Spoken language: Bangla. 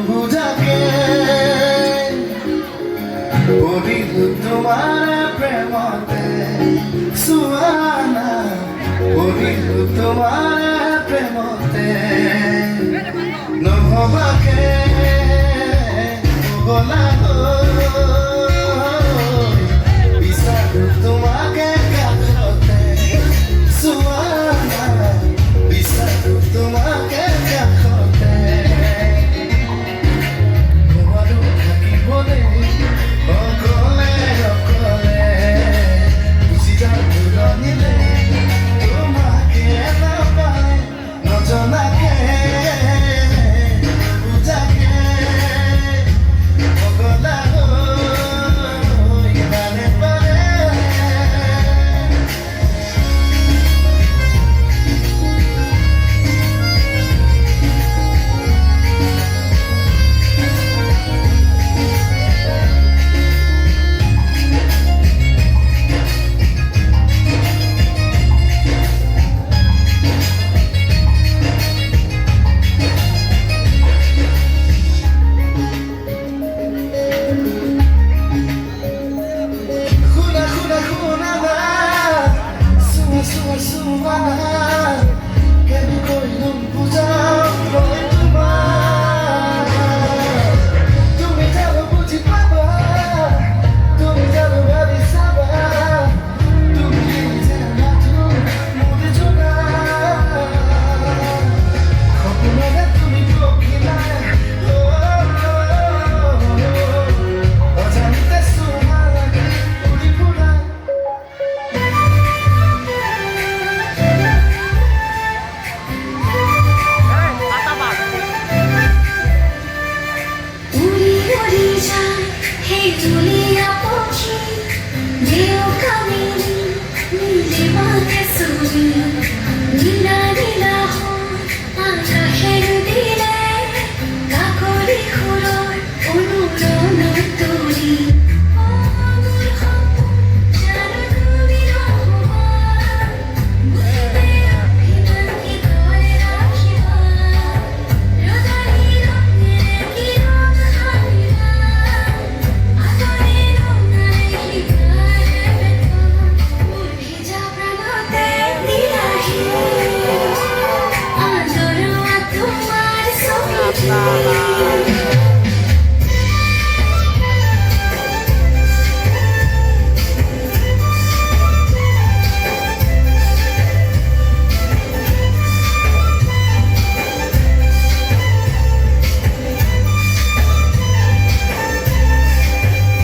বুঝাকে পড়িলু তোমার প্রেমতে সুহানা পড়িলু তোমার প্রেমতে নহবাকে গলা বিচাৰো তোমাকে কাষতে সুহানা বিচাৰো তোমাকে কাষতে নোৱাৰো থাকিবলৈ অকলে অকলে গুচি যাওঁ দূৰণিলে তোমাকে নাপায় নজনাকে বুজাকে পগলা হৈ ইমানে পাৰে Julia Pochi, Dio Camini, mi divane suri.